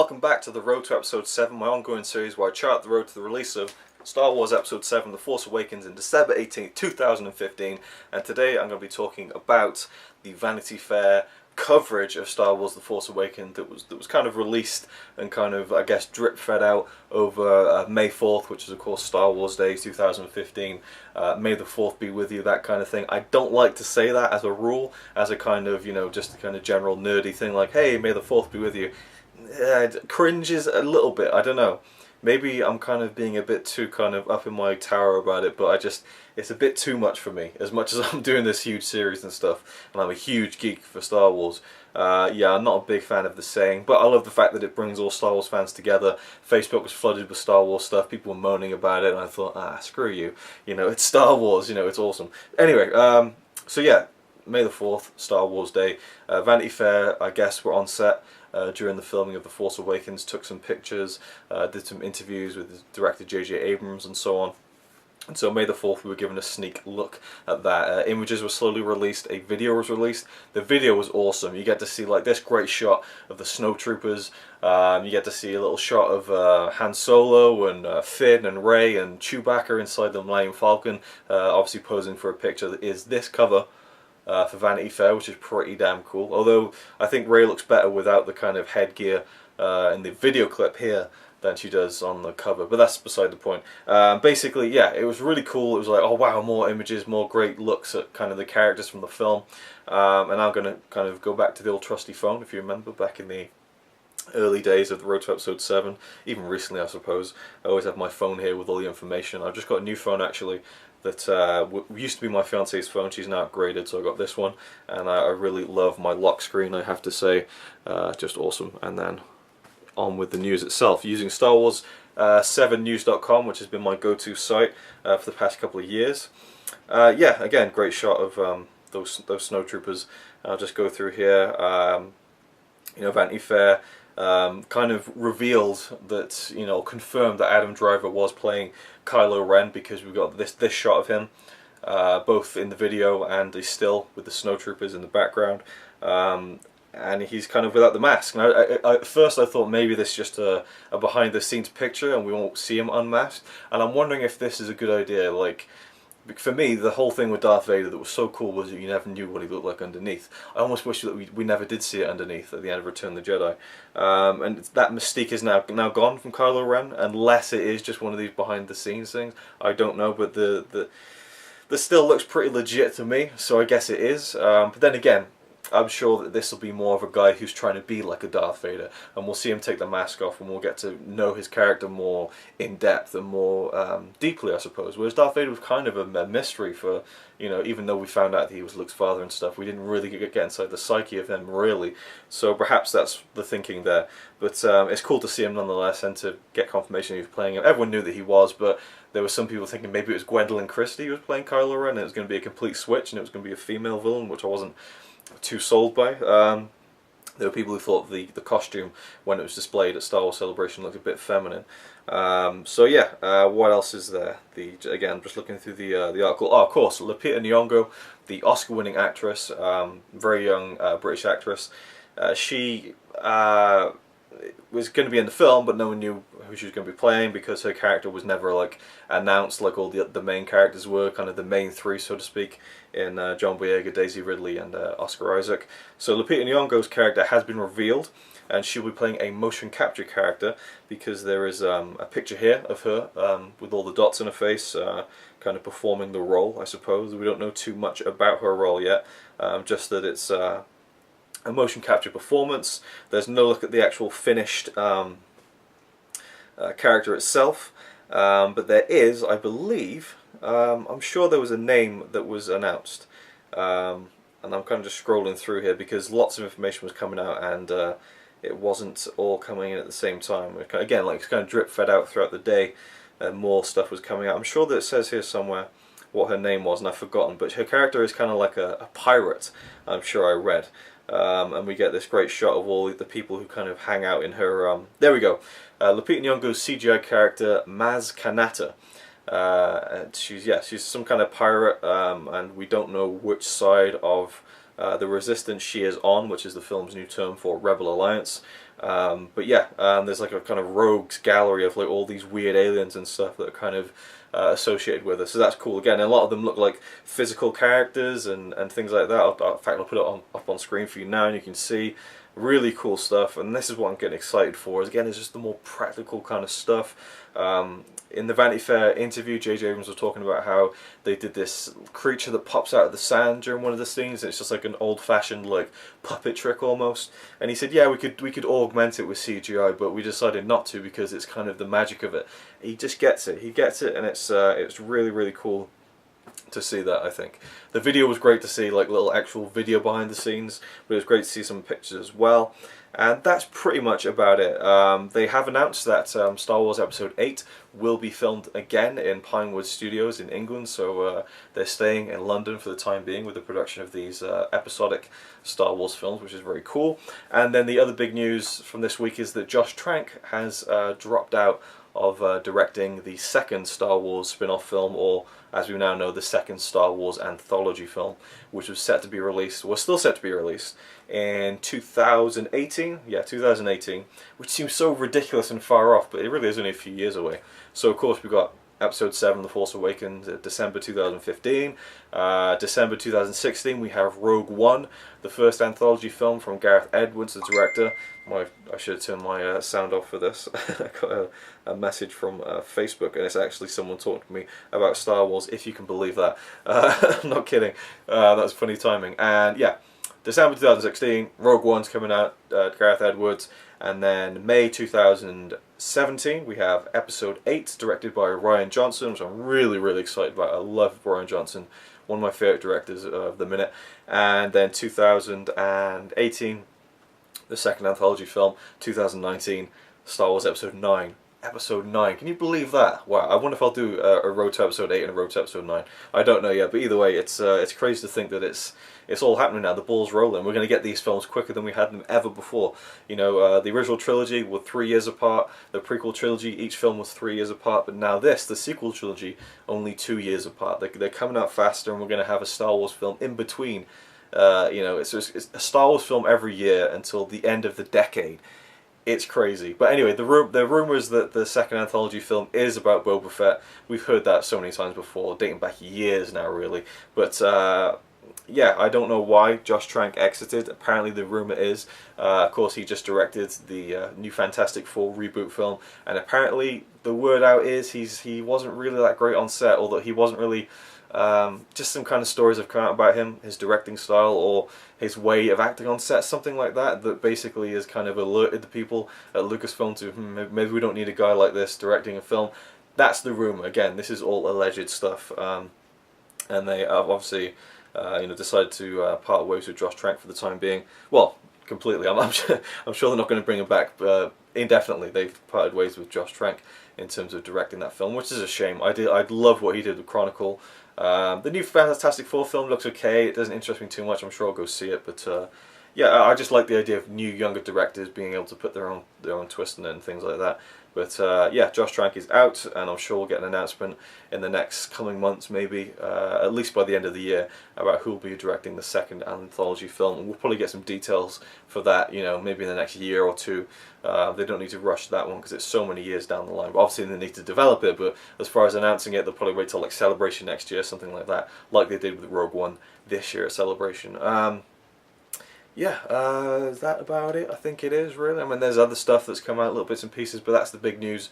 welcome back to the Road to Episode 7, my ongoing series where I chart the road to the release of Star Wars Episode 7, The Force Awakens in December 18th, 2015, and today I'm going to be talking about the Vanity Fair coverage of Star Wars The Force Awakens that was kind of released and kind of, I guess, drip fed out over May 4th, which is of course Star Wars Day 2015. May the 4th be with you, that kind of thing. I don't like to say that as a rule, as a kind of, you know, just a kind of general nerdy thing like, hey, May the 4th be with you. It cringes a little bit, I don't know. Maybe I'm kind of being a bit too kind of up in my tower about it, but it's a bit too much for me. As much as I'm doing this huge series and stuff, and I'm a huge geek for Star Wars, yeah, I'm not a big fan of the saying, but I love the fact that it brings all Star Wars fans together. Facebook was flooded with Star Wars stuff, people were moaning about it, and I thought, screw you. You know, it's Star Wars, you know, it's awesome. Anyway, so yeah, May the 4th, Star Wars Day. Vanity Fair, I guess, were on set during the filming of The Force Awakens, took some pictures, did some interviews with director J.J. Abrams and so on. And so May the 4th we were given a sneak look at that. Images were slowly released, a video was released. The video was awesome. You get to see like this great shot of the snowtroopers. You get to see a little shot of Han Solo and Finn and Rey and Chewbacca inside the Millennium Falcon, obviously posing for a picture that is this cover. For Vanity Fair, which is pretty damn cool. Although I think Rey looks better without the kind of headgear in the video clip here than she does on the cover, but that's beside the point. Basically, yeah, it was really cool. It was like, oh wow, more images, more great looks at kind of the characters from the film. And I'm going to kind of go back to the old trusty phone, if you remember, back in the early days of the Road to Episode 7, even recently I suppose. I always have my phone here with all the information. I've just got a new phone actually that used to be my fiance's phone. She's now upgraded, so I got this one, and I really love my lock screen, I have to say. Just awesome. And then on with the news itself, using Star Wars 7news.com, which has been my go-to site for the past couple of years. Yeah, again, great shot of those snowtroopers. I'll just go through here. You know, Vanity Fair kind of revealed that, you know, confirmed that Adam Driver was playing Kylo Ren, because we've got this shot of him, both in the video and a still with the snowtroopers in the background, and he's kind of without the mask. And at first I thought maybe this is just a behind the scenes picture and we won't see him unmasked, and I'm wondering if this is a good idea. Like, for me, the whole thing with Darth Vader that was so cool was that you never knew what he looked like underneath. I almost wish that we never did see it underneath at the end of Return of the Jedi. And that mystique is now gone from Kylo Ren, unless it is just one of these behind the scenes things. I don't know, but the still looks pretty legit to me, so I guess it is. But then again, I'm sure that this will be more of a guy who's trying to be like a Darth Vader, and we'll see him take the mask off and we'll get to know his character more in depth and more deeply, I suppose. Whereas Darth Vader was kind of a mystery for, you know, even though we found out that he was Luke's father and stuff, we didn't really get inside the psyche of him, really. So perhaps that's the thinking there. But it's cool to see him nonetheless, and to get confirmation he was playing him. Everyone knew that he was, but there were some people thinking maybe it was Gwendolyn Christie who was playing Kylo Ren, and it was going to be a complete switch, and it was going to be a female villain, which I wasn't too sold by. There were people who thought the costume, when it was displayed at Star Wars Celebration, looked a bit feminine. So yeah, what else is there? Again, just looking through the article. Oh, of course, Lupita Nyong'o, the Oscar-winning actress, very young British actress. She was going to be in the film, but no one knew who she was going to be playing, because her character was never like announced like all the main characters were, kind of the main three, so to speak, in John Boyega, Daisy Ridley, and Oscar Isaac. So Lupita Nyong'o's character has been revealed, and she'll be playing a motion capture character, because there is a picture here of her with all the dots in her face, kind of performing the role, I suppose. We don't know too much about her role yet, just that it's a motion capture performance. There's no look at the actual finished character itself, but there is, I believe, I'm sure there was a name that was announced, and I'm kind of just scrolling through here because lots of information was coming out, and it wasn't all coming in at the same time. Again, like, it's kind of drip fed out throughout the day, and more stuff was coming out. I'm sure that it says here somewhere what her name was, and I've forgotten, but her character is kind of like a pirate, I'm sure I read. And we get this great shot of all the people who kind of hang out in her. There we go. Lupita Nyong'o's CGI character Maz Kanata. And she's some kind of pirate, and we don't know which side of The Resistance Shears On, which is the film's new term for Rebel Alliance. But yeah, there's like a kind of rogues gallery of like all these weird aliens and stuff that are kind of associated with us. So that's cool. Again, a lot of them look like physical characters and things like that. In fact, I'll put it up on screen for you now, and you can see really cool stuff. And this is what I'm getting excited for. Is again, it's just the more practical kind of stuff. In the Vanity Fair interview, J.J. Abrams was talking about how they did this creature that pops out of the sand during one of the scenes. And it's just like an old-fashioned like puppet trick almost. And he said, yeah, we could augment it with CGI, but we decided not to because it's kind of the magic of it. He just gets it. He gets it, and it's really, really cool to see that. I think the video was great to see, like little actual video behind the scenes, but it was great to see some pictures as well. And that's pretty much about it. They have announced that Star Wars Episode 8 will be filmed again in Pinewood Studios in England, so they're staying in London for the time being with the production of these episodic Star Wars films, which is very cool. And then the other big news from this week is that Josh Trank has dropped out of directing the second Star Wars spin-off film, or as we now know, the second Star Wars anthology film, which was set to be released, was still set to be released in 2018, yeah, 2018, which seems so ridiculous and far off, but it really is only a few years away. So of course we've got Episode 7, The Force Awakens, December 2015. December 2016 we have Rogue One, the first anthology film from Gareth Edwards, the director. I should have turned my sound off for this. I got a message from Facebook, and it's actually someone talking to me about Star Wars, if you can believe that. I'm not kidding. That's funny timing. And yeah, December 2016, Rogue One's coming out, Gareth Edwards. And then May 2017, we have Episode 8, directed by Rian Johnson, which I'm really, really excited about. I love Rian Johnson, one of my favourite directors of the minute. And then 2018, the second anthology film. 2019, Star Wars Episode 9. Episode 9. Can you believe that? Wow, I wonder if I'll do a road to Episode 8 and a road to Episode 9. I don't know yet, but either way, it's crazy to think that it's all happening now. The ball's rolling. We're going to get these films quicker than we had them ever before. You know, the original trilogy were 3 years apart. The prequel trilogy, each film was 3 years apart. But now this, the sequel trilogy, only 2 years apart. They're coming out faster, and we're going to have a Star Wars film in between. You know, it's a Star Wars film every year until the end of the decade. It's crazy. But anyway, the rumours that the second anthology film is about Boba Fett, we've heard that so many times before, dating back years now, really. But yeah, I don't know why Josh Trank exited. Apparently the rumour is, of course, he just directed the new Fantastic Four reboot film, and apparently the word out is he wasn't really that great on set, although he wasn't really... just some kind of stories have come out about him, his directing style or his way of acting on set, something like that, that basically has kind of alerted the people at Lucasfilm to, maybe we don't need a guy like this directing a film. That's the rumour. Again, this is all alleged stuff, and they have obviously you know, decided to part ways with Josh Trank for the time being. Well, completely. I'm sure they're not going to bring him back indefinitely. They've parted ways with Josh Trank in terms of directing that film, which is a shame. I love what he did with Chronicle. The new Fantastic Four film looks okay. It doesn't interest me too much. I'm sure I'll go see it, but yeah, I just like the idea of new, younger directors being able to put their own twist in it and things like that. But yeah, Josh Trank is out, and I'm sure we'll get an announcement in the next coming months, maybe at least by the end of the year, about who will be directing the second anthology film. And we'll probably get some details for that, you know, maybe in the next year or two. They don't need to rush that one because it's so many years down the line. But obviously they need to develop it. But as far as announcing it, they'll probably wait till like Celebration next year, something like that, like they did with Rogue One this year at Celebration. Yeah, is that about it? I think it is, really. I mean, there's other stuff that's come out, little bits and pieces, but that's the big news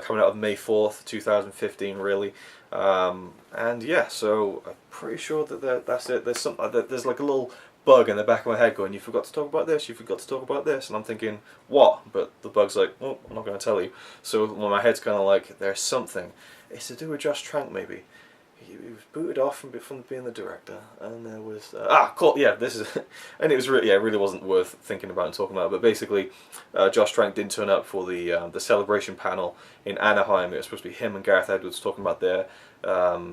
coming out of May 4th, 2015, really. And yeah, so I'm pretty sure that that's it. There's like a little bug in the back of my head going, you forgot to talk about this, you forgot to talk about this, and I'm thinking, what? But the bug's like, oh, I'm not going to tell you. So my head's kind of like, there's something. It's to do with Josh Trank, maybe. He was booted off from being the director, and there was cool. Yeah, this is, and it was really, yeah, it really wasn't worth thinking about and talking about. But basically, Josh Trank didn't turn up for the Celebration panel in Anaheim. It was supposed to be him and Gareth Edwards talking about their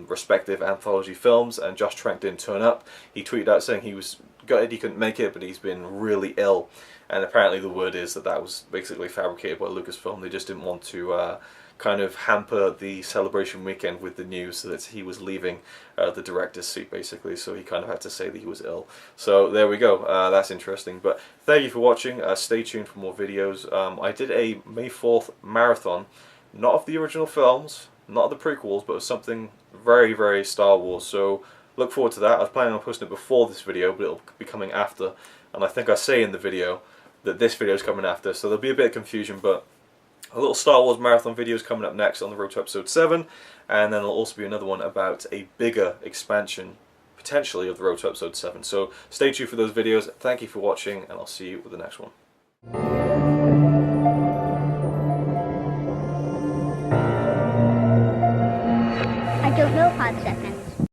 respective anthology films, and Josh Trank didn't turn up. He tweeted out saying he was gutted he couldn't make it, but he's been really ill, and apparently the word is that that was basically fabricated by Lucasfilm. They just didn't want to kind of hamper the celebration weekend with the news that he was leaving the director's seat, basically, so he kind of had to say that he was ill. So there we go, that's interesting. But thank you for watching, stay tuned for more videos. I did a May 4th marathon, not of the original films, not of the prequels, but of something very, very Star Wars, so look forward to that. I was planning on posting it before this video, but it'll be coming after, and I think I say in the video that this video is coming after, so there'll be a bit of confusion, but a little Star Wars marathon video is coming up next on the road to episode 7, and then there'll also be another one about a bigger expansion, potentially, of the road to episode 7. So stay tuned for those videos. Thank you for watching, and I'll see you with the next one. I don't know, Pod Second.